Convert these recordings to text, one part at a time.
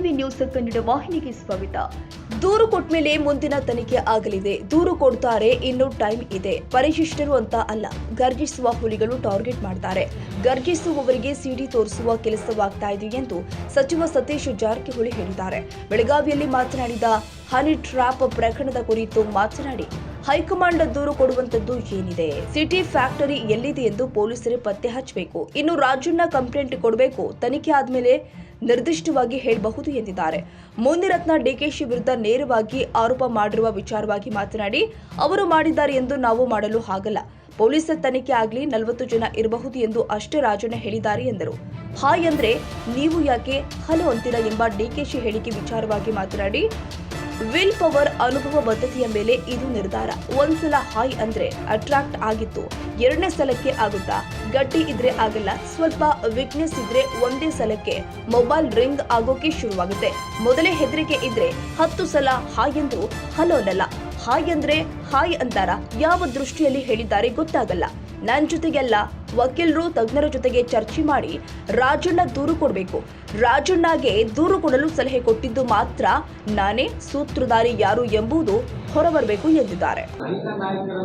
TV news Kannada ವಾಹಿನಿಗೆ ಸ್ವಾಗತ. ದೂರು ಕೊಟ್ಟ ಮೇಲೆ ಮುಂದಿನ ತನಿಖೆ ಆಗಲಿದೆ. ದೂರು ಕೊಡ್ತಾರೆ, ಇನ್ನು ಟೈಮ್ ಇದೆ. ಪರಿಶಿಷ್ಟರು ಅಂತ ಅಲ್ಲ, ಗರ್ಜಿಸುವ ಹುಲಿಗಳು ಟಾರ್ಗೆಟ್ ಮಾಡ್ತಾರೆ. ಗರ್ಜಿಸುವವರಿಗೆ ಸಿಡಿ ತೋರಿಸುವ ಕೆಲಸವಾಗ್ತಾ ಇದೆ ಎಂದು ಸಚಿವ ಸತೀಶ್ ಜಾರಕಿಹೊಳಿ ಹೇಳಿದ್ದಾರೆ. ಬೆಳಗಾವಿಯಲ್ಲಿ ಮಾತನಾಡಿದ ಹನಿ ಟ್ರ್ಯಾಪ್ ಪ್ರಕರಣದ ಕುರಿತು ಮಾತನಾಡಿ, ಹೈಕಮಾಂಡ್ ದೂರು ಕೊಡುವಂತದ್ದು ಏನಿದೆ? ಸಿಟಿ ಫ್ಯಾಕ್ಟರಿ ಎಲ್ಲಿದೆ ಎಂದು ಪೊಲೀಸರೇ ಪತ್ತೆ ಹಚ್ಚಬೇಕು. ಇನ್ನು ರಾಜಣ್ಣ ಕಂಪ್ಲೇಂಟ್ ಕೊಡಬೇಕು. ತನಿಖೆ ಆದ್ಮೇಲೆ ನಿರ್ದಿಷ್ಟವಾಗಿ ಹೇಳಬಹುದು ಎಂದಿದ್ದಾರೆ. ಮುನಿರತ್ನ ಡಿಕೆಶಿ ವಿರುದ್ಧ ನೇರವಾಗಿ ಆರೋಪ ಮಾಡಿರುವ ವಿಚಾರವಾಗಿ ಮಾತನಾಡಿ, ಅವರು ಮಾಡಿದ್ದಾರೆ ಎಂದು ನಾವು ಮಾಡಲು ಆಗಲ್ಲ. ಪೊಲೀಸ್ ತನಿಖೆ ಆಗಲಿ, 40 ಜನ ಇರಬಹುದು ಎಂದು ಅಷ್ಟೇ ರಾಜಣ್ಣ ಹೇಳಿದ್ದಾರೆ ಎಂದರು. ಹಾಯ್ ಅಂದ್ರೆ ನೀವು ಯಾಕೆ ಹಲೋ ಅಂತೀರಾ ಎಂಬ ಡಿಕೆಶಿ ಹೇಳಿಕೆ ವಿಚಾರವಾಗಿ ಮಾತನಾಡಿ, ವಿಲ್ ಪವರ್, ಅನುಭವ ಬದ್ಧತೆಯ ಮೇಲೆ ಇದು ನಿರ್ಧಾರ. ಒಂದ್ಸಲ ಹಾಯ್ ಅಂದ್ರೆ ಅಟ್ರಾಕ್ಟ್ ಆಗಿತ್ತು, ಎರಡನೇ ಸಲಕ್ಕೆ ಆಗುತ್ತಾ? ಗಟ್ಟಿ ಇದ್ರೆ ಆಗಲ್ಲ. ಸ್ವಲ್ಪ ವೀಕ್ನೆಸ್ ಇದ್ರೆ ಒಂದೇ ಸಲಕ್ಕೆ ಮೊಬೈಲ್ ರಿಂಗ್ ಆಗೋಕೆ ಶುರುವಾಗುತ್ತೆ. ಮೊದಲೇ ಹೆದರಿಕೆ ಇದ್ರೆ 10 ಸಲ ಹಾಯ್ ಎಂದು ಹಲೋ ಅನ್ನಲ್ಲ. ಹಾಯ್ ಅಂದ್ರೆ ಹಾಯ್ ಅಂತಾರ. ಯಾವ ದೃಷ್ಟಿಯಲ್ಲಿ ಹೇಳಿದ್ದಾರೆ ಗೊತ್ತಾಗಲ್ಲ. ನನ್ನ ಜೊತೆಗೆಲ್ಲ ವಕೀಲರು, ತಜ್ಞರ ಜೊತೆಗೆ ಚರ್ಚೆ ಮಾಡಿ ರಾಜಣ್ಣ ದೂರು ಕೊಡಬೇಕು. ರಾಜಣ್ಣಗೆ ದೂರು ಕೊಡಲು ಸಲಹೆ ಕೊಟ್ಟಿದ್ದು ಮಾತ್ರ ನಾನೇ. ಸೂತ್ರಧಾರಿ ಯಾರು ಎಂಬುದು ಹೊರಬರಬೇಕು ಎಂದಿದ್ದಾರೆ.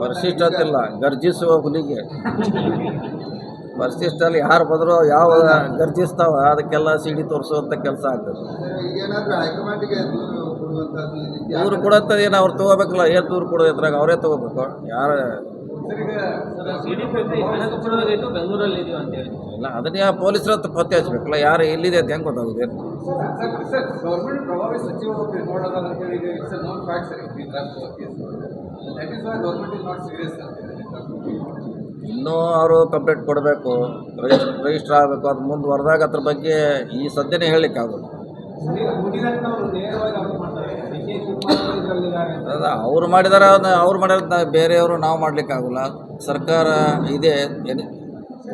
ಪರಿಶಿಷ್ಟತಿಲ್ಲ, ಗರ್ಜಿಸುವ ಹುಲಿಗೆ ಪರಿಶಿಷ್ಟಲ್ಲಿ ಯಾರು ಬಂದರೂ ಯಾವ ಗರ್ಜಿಸ್ತಾವ ಅದಕ್ಕೆಲ್ಲ ಸಿಡಿ ತೋರಿಸುವಂಥ ಕೆಲಸ ಆಗ್ತದೆ. ದೂರು ಕೊಡೋಂಥದ್ದು ಏನು ಅವ್ರು ತೊಗೋಬೇಕಲ್ಲ, ಏನು ದೂರು ಕೊಡೋದು ಇದ್ರಾಗ ಅವರೇ ತೊಗೋಬೇಕು. ಯಾರು ಇಲ್ಲ, ಅದನ್ನ ಯಾವ ಪೊಲೀಸರ ಹತ್ರ ಪತ್ತೆ ಹಚ್ಚಬೇಕಲ್ಲ, ಯಾರು ಎಲ್ಲಿದೆ ಅಂತ ಹೆಂಗೆ ಗೊತ್ತಾಗುತ್ತೆ? ಇನ್ನೂ ಅವರು ಕಂಪ್ಲೇಂಟ್ ಕೊಡಬೇಕು, ರಿಜಿಸ್ಟರ್ ಆಗಬೇಕು. ಅದು ಮುಂದುವರೆದಾಗ ಅದ್ರ ಬಗ್ಗೆ ಈ ಸದ್ಯನೇ ಹೇಳಲಿಕ್ಕೆ ಆಗೋದು. ಅದ ಅವ್ರು ಮಾಡಿದಾರೆ, ಅವ್ರು ಮಾಡಿರೋದು ಬೇರೆಯವರು ನಾವು ಮಾಡ್ಲಿಕ್ಕೆ ಆಗೋಲ್ಲ. ಸರ್ಕಾರ ಇದೆ,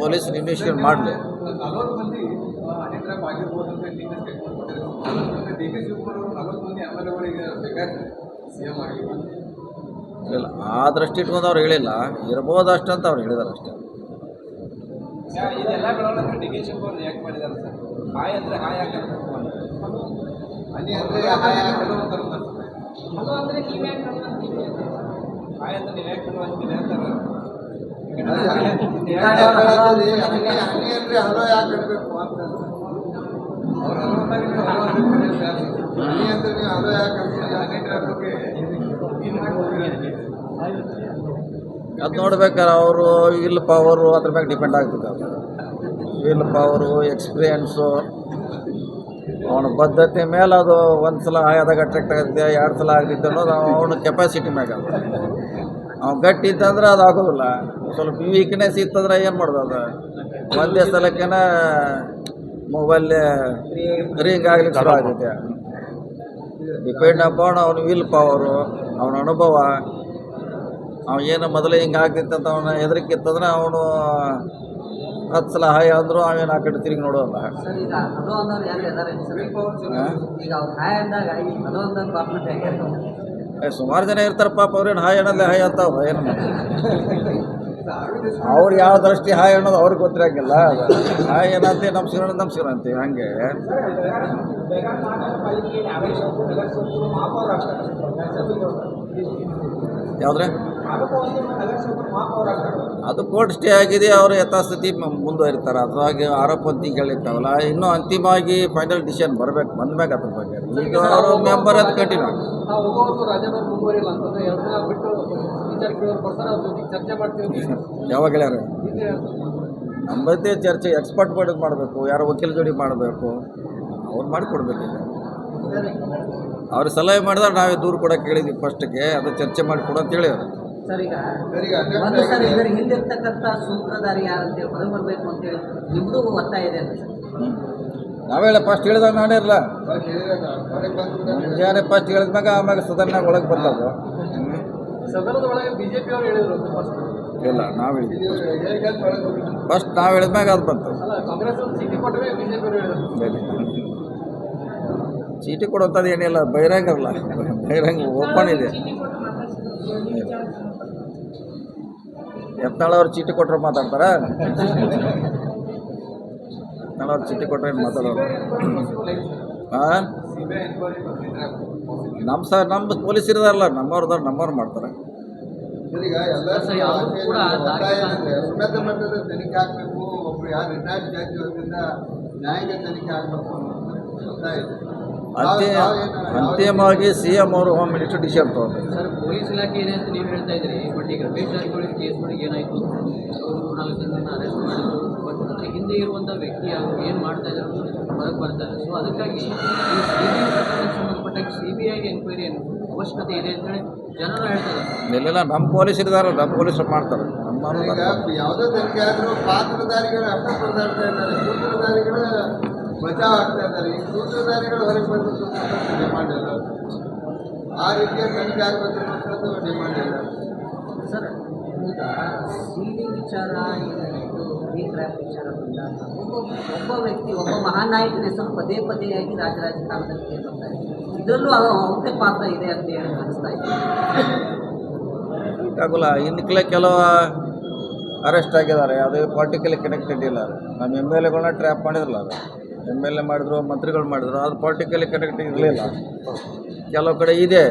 ಪೊಲೀಸ್ ಇನ್ವೆಸ್ಟಿಗೇಟ್ ಮಾಡಲಿ. ಇಲ್ಲ, ಆ ದೃಷ್ಟಿ ಇಟ್ಕೊಂಡು ಅವ್ರು ಹೇಳಿಲ್ಲ, ಇರ್ಬೋದು ಅಷ್ಟಂತ ಅವ್ರು ಹೇಳಿದಾರೆ ಅಷ್ಟೇ. ಅದು ನೋಡ್ಬೇಕಾದ್ರೆ ಅವರು ವಿಲ್ ಪವರು ಅದ್ರ ಮ್ಯಾಗ ಡಿಪೆಂಡ್ ಆಗ್ತದೆ. ವಿಲ್ ಪವರು, ಎಕ್ಸ್ಪೀರಿಯನ್ಸು, ಅವನ ಬದ್ಧತೆ ಮೇಲೆ ಅದು. ಒಂದು ಸಲ ಆದಾಗ ಅಟ್ರಾಕ್ಟ್ ಆಗುತ್ತೆ, 2 ಸಲ ಆಗಿತ್ತು ಅನ್ನೋದು ಅವನ ಕೆಪಾಸಿಟಿ ಮ್ಯಾಗ. ಅವ್ನು ಗಟ್ಟಿ ಇತ್ತಂದ್ರೆ ಅದು ಆಗೋದಿಲ್ಲ. ಸ್ವಲ್ಪ ವೀಕ್ನೆಸ್ ಇತ್ತಂದ್ರೆ ಏನು ಮಾಡೋದು? ಅದು ಒಂದೇ ಸಲಕ್ಕೇನ ಮೊಬೈಲ್ ರಿಂಗ್ ಆಗ್ಲಿಕ್ಕೆ ಶುರು ಆಗುತ್ತೆ. ಡಿಪೆಂಡ್ ಅಪಾನ್ ಅವನ ವಿಲ್ ಪವರು, ಅವನ ಅನುಭವ. ಏನು ಮೊದಲೇ ಹಿಂಗೆ ಆಗ್ತಿತ್ತಂತ ಅವನ ಹೆದರಿಕೆ ಇತ್ತಂದ್ರೆ ಅವನು 10 ಸಲ ಹಾಯ್ ಅಂದರೂ ಅವೇನು ಆ ಕಡೆ ತಿರುಗಿ ನೋಡೋಲ್ಲ. ಸುಮಾರು ಜನ ಇರ್ತಾರೆ ಪಾಪ, ಅವ್ರೇನು ಹಾಯ್ ಅನ್ನೋದೇ ಹಾಯ್ ಅಂತಾವ. ಏನು ಅವ್ರು ಯಾವ ದೃಷ್ಟಿ ಹಾಯ್ ಅನ್ನೋದು ಅವ್ರಿಗೆ ಗೊತ್ತಿರಂಗಿಲ್ಲ. ಹಾಯ್ ಏನಂತೆ, ನಮಸ್ಕಾರ ಅಂತೀವಿ. ಹಂಗೆ ಯಾವುದ್ರೆ ಅದು ಕೋರ್ಟ್ ಸ್ಟೇ ಆಗಿದೆ, ಅವರು ಯಥಾಸ್ಥಿತಿ ಮುಂದುವರಿತಾರೆ. ಅದ್ರಾಗಿ ಆರೋಪ ಹೇಳಿರ್ತಾವಲ್ಲ, ಇನ್ನೂ ಅಂತಿಮವಾಗಿ ಫೈನಲ್ ಡಿಸಿಷನ್ ಬರಬೇಕು, ಬಂದ್ಬೇಕು ಅದ್ರ ಬಗ್ಗೆ. ಈಗ ಅವರು ಮೆಂಬರ್ ಅದು ಕಂಟಿನ್ಯೂ ಯಾವಾಗ ಹೇಳ್ಯಾರ? ನಮ್ಮದೇ ಚರ್ಚೆ ಎಕ್ಸ್ಪರ್ಟ್ ಮಾಡೋದು ಮಾಡಬೇಕು, ಯಾರೋ ವಕೀಲ ಜೋಡಿ ಮಾಡಬೇಕು, ಅವ್ರು ಮಾಡಿಕೊಡ್ಬೇಕೀಗ. ಅವ್ರು ಸಲಹೆ ಮಾಡಿದ್ರೆ ನಾವೇ ದೂರು ಕೊಡೋಕೆ ಹೇಳಿದ್ವಿ ಫಸ್ಟಿಗೆ, ಅದು ಚರ್ಚೆ ಮಾಡಿ ಕೊಡು ಅಂತ ಹೇಳಿದ್ರು. ನಾವೇಳ ಫಸ್ಟ್ ಹೇಳಿದಾಗ ನಾನೇ ಇರಲ್ಲ, ಮುಂಜಾನೆ ಫಸ್ಟ್ ಹೇಳಿದ್ಮ್ಯಾಗ ಆಮ್ಯಾಗ ಸದನಾಗ ಒಳಗೆ ಬರ್ತದೆ. ಇಲ್ಲ, ನಾವು ಹೇಳಿದ್ವಿ ಫಸ್ಟ್, ನಾವು ಹೇಳಿದ್ಮ್ಯಾಗ ಅದು ಬಂತು. ಚೀಟಿ ಕೊಡುವಂಥದ್ದು ಏನಿಲ್ಲ, ಬಹಿರಂಗ ಅಲ್ಲ, ಬಹಿರಂಗ ಓಪನ್ ಇದೆ. ಯತ್ನಾಳವ್ರು ಚೀಟಿ ಕೊಟ್ಟರೆ ಮಾತಾಡ್ತಾರ? ಯತ್ನಾಳವ್ರು ಚೀಟಿ ಕೊಟ್ಟರೆ ಏನು ಮಾತಾಡೋರು? ಹಾಂ, ನಮ್ಮ ಪೊಲೀಸ್ ಇರೋದಾರಲ್ಲ ನಮ್ಮವ್ರು ಮಾಡ್ತಾರೆ. ಈಗ ಎಲ್ಲ ಒತ್ತಾಯ ಏನಿದೆ, ಉನ್ನತ ಮಟ್ಟದ ತನಿಖೆ ಆಗಬೇಕು. ಒಬ್ರು ಯಾರು ರಿಟೈರ್ಡ್ ಜಡ್ಜ್ ವತಿಯಿಂದ ನ್ಯಾಯಾಂಗ ತನಿಖೆ ಆಗಬೇಕು ಅನ್ನೋ ಒತ್ತಾಯ ಇದೆ. ಅಂತಿಮವಾಗಿ CM ಅವರು ಹೋಮ್ ಮಿನಿಸ್ಟರ್ ಡಿಸಿಷನ್ ತಗೊಂಡ್ರು. ಸರ್, ಪೊಲೀಸ್ ಇಲಾಖೆ ಇದೆ ಅಂತ ನೀವು ಹೇಳ್ತಾ ಇದ್ರಿ, ಬಟ್ ಈಗ ರಮೇಶ್ ಜಾರಕಿಹೊಳಿ ಕೇಸ್ಗಳಿಗೆ ಏನಾಯಿತು, ಅವರು 4 ಜನರನ್ನ ಅರೆಸ್ಟ್ ಮಾಡಿದ್ರು, ಬಟ್ ಅದರ ಹಿಂದೆ ಇರುವಂಥ ವ್ಯಕ್ತಿ ಏನು ಮಾಡ್ತಾ ಇದ್ದಾರೆ ಹೊರಗೆ ಬರ್ತಾರೆ. ಸೊ ಅದಕ್ಕಾಗಿ ಈ CBI ಪ್ರಕರಣಕ್ಕೆ ಸಂಬಂಧಪಟ್ಟಾಗ CBI ಎನ್ಕ್ವೈರಿ ಅವಶ್ಯಕತೆ ಇದೆ ಅಂತೇಳಿ ಜನರು ಹೇಳ್ತಾರೆ. ಇಲ್ಲೆಲ್ಲ ನಮ್ಮ ಪೊಲೀಸ್ ಇದ್ದಾರಲ್ಲ, ನಮ್ಮ ಪೊಲೀಸರು ಮಾಡ್ತಾರೆ. ಈಗ ಯಾವುದೇ ತನಿಖೆ ಆದರೂ ಪಾತ್ರಧಾರಿಗಳು ಅಡ್ಡ ಪರದಾಡ್ತಾ ಇದ್ದಾರೆ, ಸೂತ್ರಧಾರಿಗಳು ಬಚಾವ್ ಆಗ್ತಾ ಇದ್ದಾರೆ. ಈ ಸೂತ್ರಧಾರಿಗಳು ಹೊರಗೆ ಬರಬೇಕು ಅನ್ನೋದು ಡಿಮಾಂಡ್ ಇಲ್ಲ. ಆ ರೀತಿಯ ತನಿಖೆ ಆಗಬೇಕು ಅನ್ನೋದು ಡಿಮಾಂಡ್ ಇಲ್ಲ. ಸರ್, ಈಗ ಸೀಲಿಂಗ್ ವಿಚಾರ, ಈ ಟ್ರ್ಯಾಪ್ ವಿಚಾರ ಬಂದಾಗ ಒಬ್ಬ ವ್ಯಕ್ತಿ, ಒಬ್ಬ ಮಹಾನಾಯಕನ ಹೆಸರು ಪದೇ ಪದೇಯಾಗಿ ರಾಜಕಾರಣದಲ್ಲಿ ಕೇಳ್ತಾರೆ. ಇದರಲ್ಲೂ ಅವ್ರದ್ದೇ ಪಾತ್ರ ಇದೆ ಅಂತ ಹೇಳಿ ಅನಿಸ್ತಾ ಇದೆ. ಆಗೋಲ್ಲ. ಇನ್ಕಲೇ ಕೆಲವು ಅರೆಸ್ಟ್ ಆಗಿದ್ದಾರೆ, ಅದು ಪಾರ್ಟಿಕಲಿ ಕನೆಕ್ಟೆಡ್ ಇಲ್ಲ. ನಮ್ಮ MLAಗಳನ್ನ ಟ್ರ್ಯಾಪ್ ಮಾಡಿದ್ರಲ್ಲ, ಅದು MLA ಮಾಡಿದ್ರು, ಮಂತ್ರಿಗಳು ಮಾಡಿದ್ರು, ಅದು ಪಾರ್ಟಿಕಲಿ ಕನೆಕ್ಟೆಡ್ ಇರಲಿಲ್ಲ. ಕೆಲವು ಕಡೆ ಇದೆ,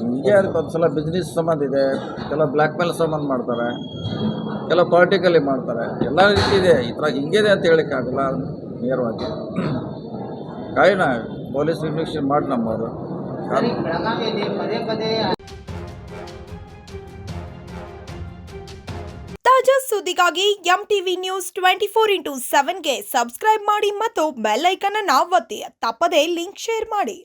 ಹೀಗೆ ಅದಕ್ಕೆ ಒಂದು ಸಲ ಬಿಸ್ನೆಸ್ ಸಂಬಂಧ ಇದೆ, ಕೆಲವು ಬ್ಲ್ಯಾಕ್ ಮೇಲ್ ಸಂಬಂಧ ಮಾಡ್ತಾರೆ, ಕೆಲವು ಪಾರ್ಟಿಕಲಿ ಮಾಡ್ತಾರೆ. ಎಲ್ಲ ರೀತಿ ಇದೆ. ಈ ಥರ ಹಿಂಗಿದೆ ಅಂತ ಹೇಳೋಕ್ಕಾಗಲ್ಲ ನೇರವಾಗಿ. ಕಾಯಿನ ಪೊಲೀಸ್ ಇನ್ವೆಸ್ಟಿಗೇಷನ್ ಮಾಡಿ ನಮ್ಮವರು. ಬೆಳಗಾವಿಯಲ್ಲಿ ಪದೇ ಪದೇ ತಾಜಾ ಸುದ್ದಿಗಾಗಿ MTV ನ್ಯೂಸ್ 24/7ಗೆ ಸಬ್ಸ್ಕ್ರೈಬ್ ಮಾಡಿ ಮತ್ತು ಬೆಲ್ ಐಕಾನ್ ಅನ್ನು ಒತ್ತಿ. ತಪ್ಪದೇ ಲಿಂಕ್ ಶೇರ್ ಮಾಡಿ.